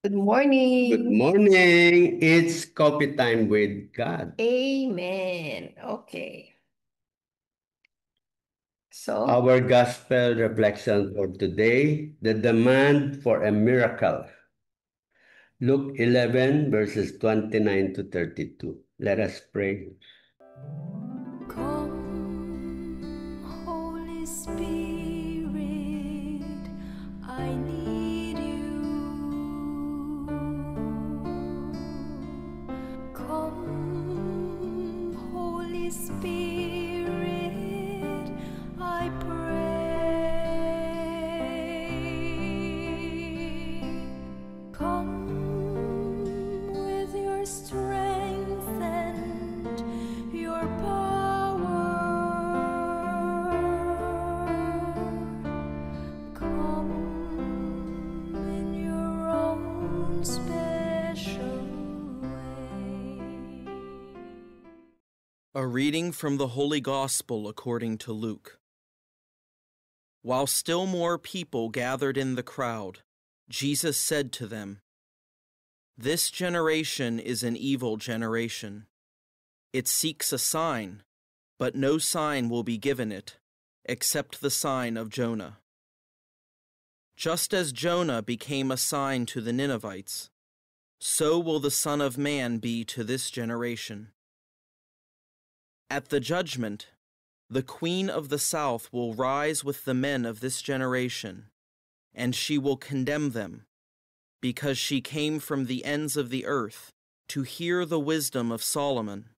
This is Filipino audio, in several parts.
Good morning. Good morning. It's coffee time with God. Amen. Okay. So, Our gospel reflection for today, the demand for a miracle. Luke 11, verses 29 to 32. Let us pray. Come, Holy Spirit, I need you. Come, Holy Spirit, I pray. Come with your strength and your power. Come in your own special way. A reading from the Holy Gospel according to Luke. While still more people gathered in the crowd, Jesus said to them, "This generation is an evil generation. It seeks a sign, but no sign will be given it, except the sign of Jonah. Just as Jonah became a sign to the Ninevites, so will the Son of Man be to this generation. At the judgment, the Queen of the South will rise with the men of this generation, and she will condemn them, because she came from the ends of the earth to hear the wisdom of Solomon,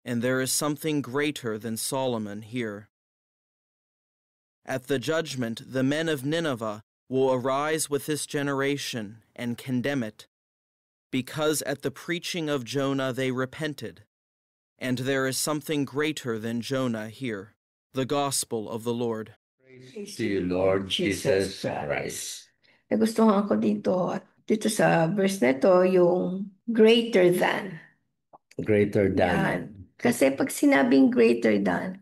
and there is something greater than Solomon here. At the judgment, the men of Nineveh will arise with this generation and condemn it, because at the preaching of Jonah they repented, and there is something greater than Jonah here." The Gospel of the Lord. Praise to you, Lord Jesus Christ. nagustuhan ko dito sa verse na to, yung greater than. Greater Yan. than. Kasi pag sinabing greater than,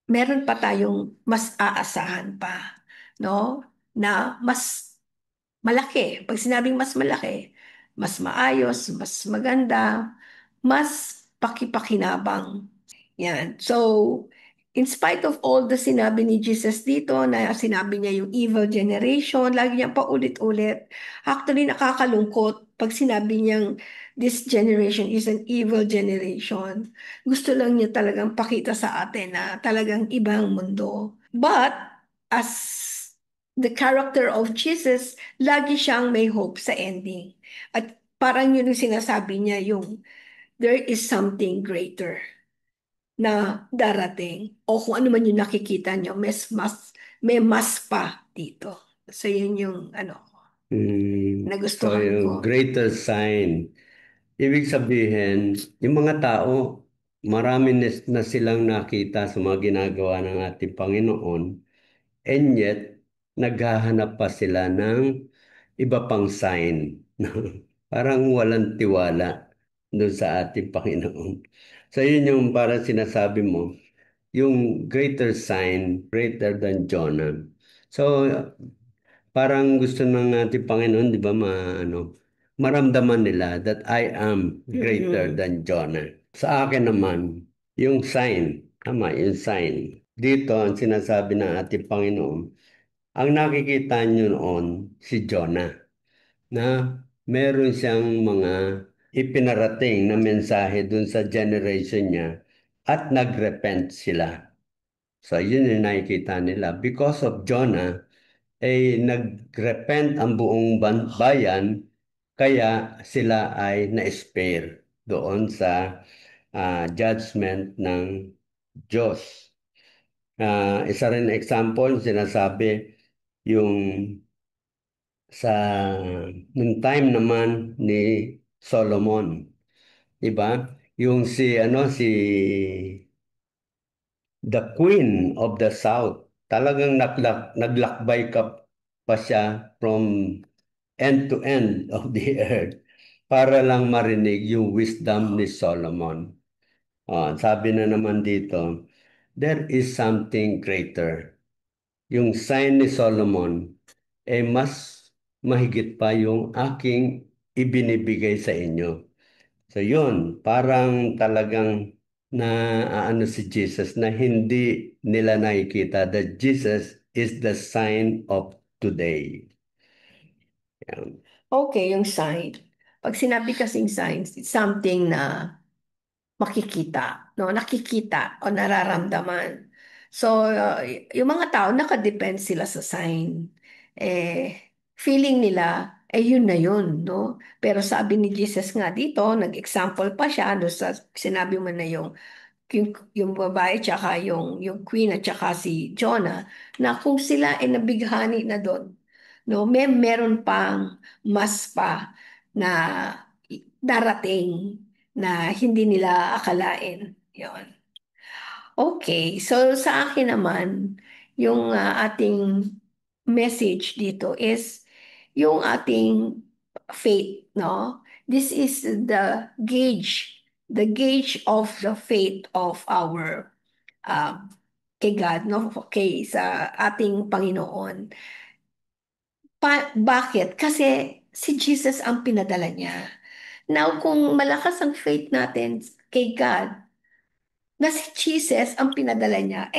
meron pa tayong mas aasahan pa, no? Na mas malaki. Pag sinabing mas malaki, mas maayos, mas maganda, mas pakipakinabang. Yan. So, in spite of all the sinabi ni Jesus dito, na sinabi niya yung evil generation, lagi niyang paulit-ulit. Actually, nakakalungkot pag sinabi niyang this generation is an evil generation. Gusto lang niya talagang pakita sa atin na talagang ibang mundo. But, as the character of Jesus, lagi siyang may hope sa ending. At parang yun yung sinasabi niya, yung there is something greater na darating o kung ano man yung nakikita nyo, may mas pa dito. So yun yung So, nagustuhan yung ko. greater sign. Ibig sabihin, yung mga tao, marami na silang nakita sa mga ginagawa ng ating Panginoon. And yet, naghahanap pa sila ng iba pang sign. Parang walang tiwala doon sa ating Panginoon. So yun yung parang sinasabi mo, yung greater sign, greater than Jonah. So parang gusto ng ating Panginoon, di ba, maramdaman nila that I am greater than Jonah. Sa akin naman, yung sign, tama, yung sign. Dito, ang sinasabi ng ating Panginoon, ang nakikita nyo noon si Jonah na meron siyang mga ipinarating na mensahe dun sa generation niya at nagrepent sila. So yun yung nakikita nila. Because of Jonah, ay nagrepent ang buong bayan kaya sila ay na-spare doon sa judgment ng Diyos. Isa rin example, sinasabi yung sa nung time naman ni Solomon, 'di ba? Yung si the Queen of the South, talagang naglakbay ka pa siya from end to end of the earth para lang marinig yung wisdom ni Solomon. Sabi na naman dito, there is something greater. Yung sign ni Solomon, mas mahigit pa yung aking ibinibigay sa inyo. So yun, parang talagang ano si Jesus na hindi nila nakikita that Jesus is the sign of today. Yan. Okay, yung sign. Pag sinabi kasing signs, it's something na makikita, no? Nakikita o nararamdaman. So, yung mga tao, nakadepend sila sa sign. Feeling nila, yun na yun, no? Pero sabi ni Jesus nga dito, nag-example pa siya, no, sa sinabi mo na yung babae tsaka yung queen at tsaka si Jonah, na kung sila ay nabighani na doon, no, meron pang mas pa na darating na hindi nila akalain. Yon. Okay, so sa akin naman, yung ating message dito is yung ating faith, no? This is the gauge of the faith of our kay God, no? Kay sa ating Panginoon. Bakit? Kasi si Jesus ang pinadala niya. Now, kung malakas ang faith natin kay God, na si Jesus ang pinadala niya,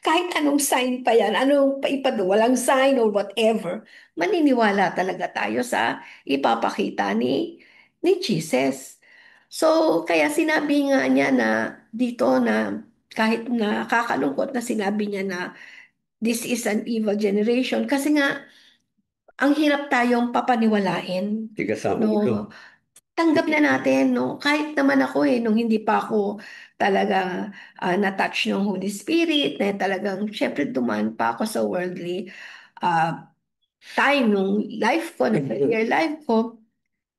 kahit anong sign pa yan, anong walang sign or whatever, maniniwala talaga tayo sa ipapakita ni Jesus. So, kaya sinabi nga niya na dito na kahit nakakalungkot na sinabi niya na this is an evil generation kasi nga ang hirap tayong papaniwalain. Tigas ang ulo. No, tanggap na natin, no? Kahit naman ako nung hindi pa ako talaga na-touch ng Holy Spirit, na talagang, syempre, dumaan pa ako sa worldly ah, time nung life ko, nung career life ko,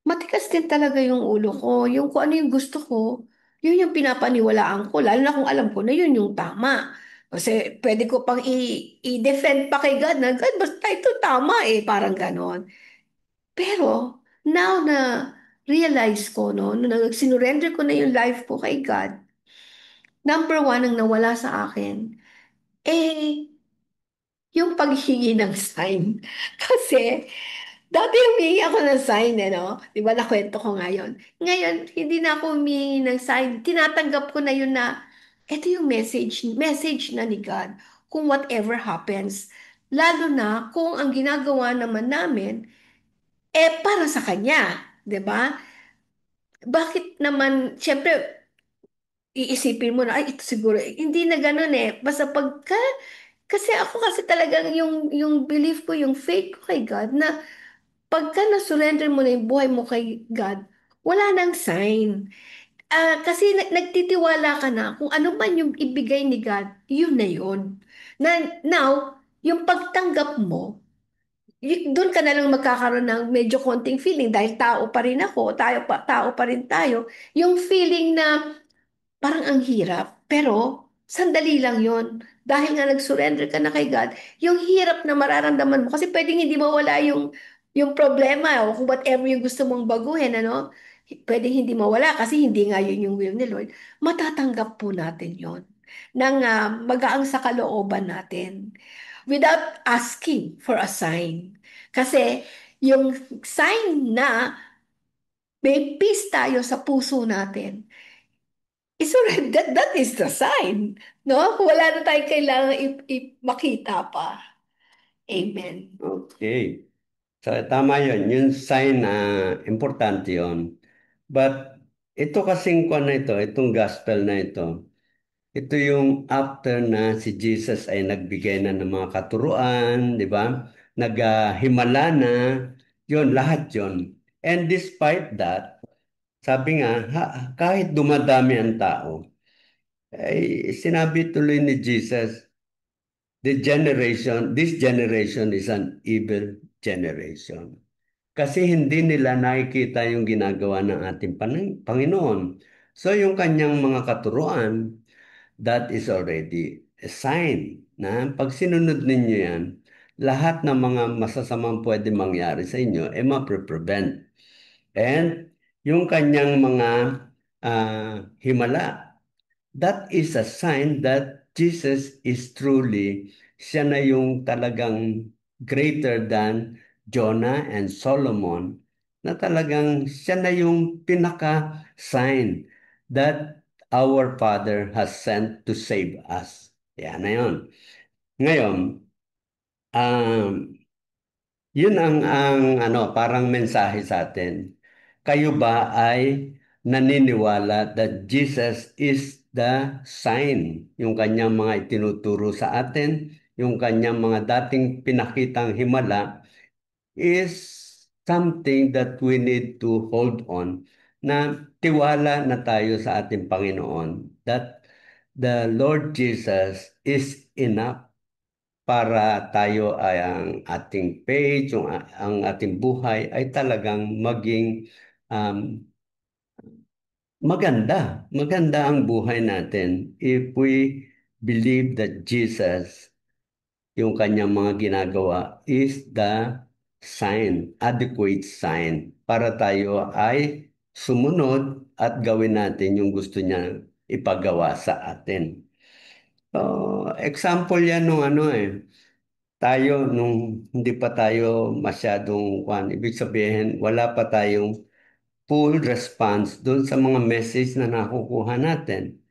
matikas din talaga yung ulo ko. Yung kung ano yung gusto ko, yun yung pinapaniwalaan ko, lalo na kung alam ko na yun yung tama. Kasi pwede ko pang i-defend pa kay God na, God, basta ito tama parang ganon. Pero, now na realize ko, no, nung sinurrender ko na yung life ko kay God, number one ang nawala sa akin, eh, yung paghingi ng sign. Kasi, dati humingi ako ng sign, no? Di ba, nakwento ko ngayon. Ngayon, hindi na ako humingi ng sign. Tinatanggap ko na yun na, ito yung message na ni God, kung whatever happens. Lalo na kung ang ginagawa naman namin, para sa Kanya. Di ba? Bakit naman, syempre, iisipin mo na, ay, ito siguro, hindi na ganun Basta kasi ako kasi talagang yung belief ko, yung faith ko kay God, na pagka na-surrender mo na yung buhay mo kay God, wala nang sign. Kasi nagtitiwala ka na kung ano man yung ibigay ni God, yun na yun. Now, yung pagtanggap mo, doon ka na lang magkakaroon ng medyo konting feeling dahil tao pa rin ako, tao pa rin tayo. Yung feeling na parang ang hirap, pero sandali lang yon. Dahil nga nag-surrender ka na kay God, yung hirap na mararamdaman mo, kasi pwedeng hindi mawala yung problema o kung whatever yung gusto mong baguhin, ano? Pwedeng hindi mawala kasi hindi nga yun yung will ni Lord. Matatanggap po natin yon nang magaang sa kalooban natin without asking for a sign. Kasi yung sign na may peace tayo sa puso natin, is already, that is the sign. No? Wala na tayong kailangan makita pa. Amen. Okay. So, tama yun. Yung sign na importante yun. But, ito kasing kwan na ito, itong gospel na ito yung after na si Jesus ay nagbigay na ng mga katuruan, di ba? Naghimala na, yun, lahat yun. And despite that, sabi nga, kahit dumadami ang tao, ay sinabi tuloy ni Jesus, this generation is an evil generation. Kasi hindi nila nakikita yung ginagawa ng ating Panginoon. So yung kanyang mga katuruan, that is already a sign na pag sinunod ninyo yan, lahat ng mga masasamang pwede mangyari sa inyo, mapre-prevent. And yung kanyang mga himala, that is a sign that Jesus is truly, siya na yung talagang greater than Jonah and Solomon na talagang siya na yung pinaka-sign that our Father has sent to save us. Yan na yun. Ngayon, um, yun ang parang mensahe sa atin. Kayo ba ay naniniwala that Jesus is the sign, yung kanyang mga itinuturo sa atin, yung kanyang mga dating pinakitang himala is something that we need to hold on, na tiwala na tayo sa ating Panginoon, that the Lord Jesus is enough para tayo ay ang ating faith, ang ating buhay ay talagang maging um, maganda. Maganda ang buhay natin if we believe that Jesus, yung kanyang mga ginagawa, is the sign, adequate sign para tayo ay sumunod at gawin natin yung gusto niya ipagawa sa atin. So, example yan nung tayo nung hindi pa tayo masyadong ibig sabihin wala pa tayong full response doon sa mga message na nakukuha natin.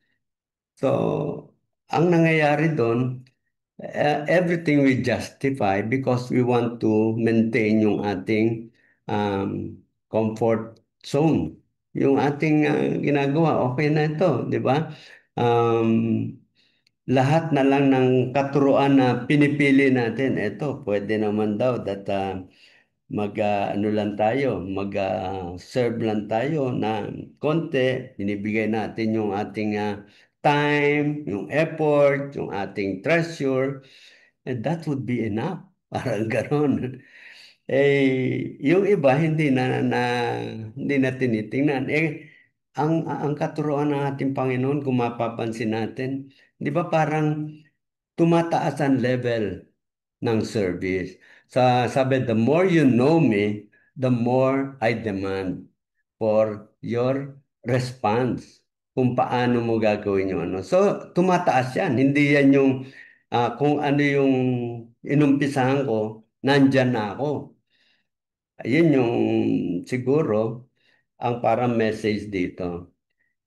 So, ang nangyayari doon, everything we justify because we want to maintain yung ating comfort zone. Yung ating ginagawa, okay na ito, di ba? Um, Lahat na lang ng katuruan na pinipili natin, ito, pwede naman daw that ano lang tayo, serve lang tayo na konti, binibigay natin yung ating time, yung effort, yung ating treasure, and that would be enough. Parang gano'n. Yung iba hindi na tinitingnan. Ang katuruan ng ating Panginoon, kung mapapansin natin, di ba parang tumataas ang level ng service. Sabi, the more you know me, the more I demand for your response. Kung paano mo gagawin yung ano. So, tumataas yan. Hindi yan yung kung ano yung inumpisahan ko, nandyan na ako. Ayun yung siguro ang parang message dito.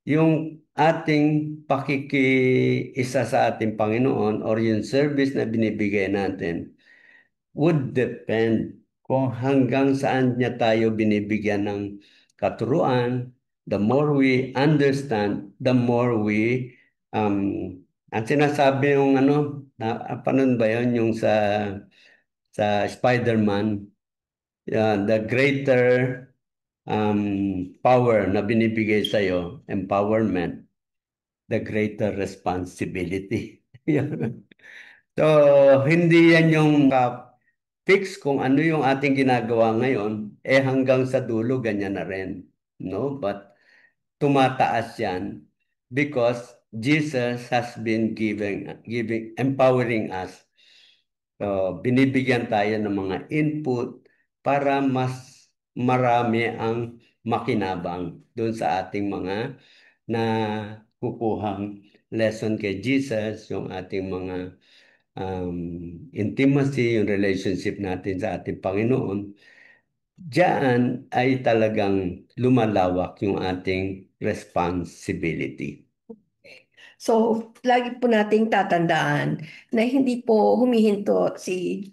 Yung ating pakikiisa sa ating Panginoon or yung service na binibigay natin would depend kung hanggang saan niya tayo binibigyan ng katuruan. The more we understand, the more we ang sinasabi yung panon ba yun yung sa Spider-Man, the greater power na binibigay sa'yo, empowerment, the greater responsibility. So, hindi yan yung fix kung ano yung ating ginagawa ngayon, hanggang sa dulo, ganyan na rin. No? But tumataas yan because Jesus has been empowering us. So, binibigyan tayo ng mga input para mas marami ang makinabang doon sa ating mga na kukuhang lesson kay Jesus, yung ating mga intimacy, yung relationship natin sa ating Panginoon. Diyan ay talagang lumalawak yung ating responsibility. So, lagi po nating tatandaan na hindi po humihinto si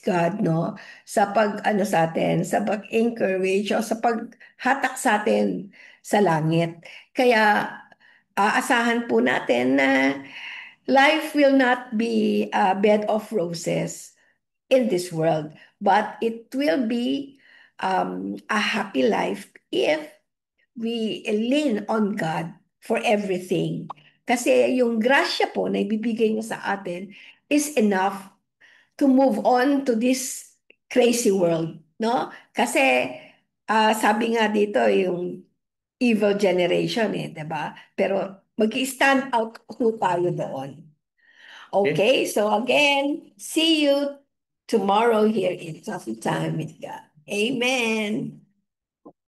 God, no, sa pag-ano sa atin, sa pag-encourage o sa paghatak sa atin sa langit. Kaya, aasahan po natin na life will not be a bed of roses in this world, but it will be a happy life if we lean on God for everything. Kasi yung grasya po na ibibigay niya sa atin is enough to move on to this crazy world, no? Kasi sabi nga dito yung evil generation, 'di ba? Pero mag-stand out po tayo doon. Okay, so again, see you tomorrow here in Coffee Time with God. Amen.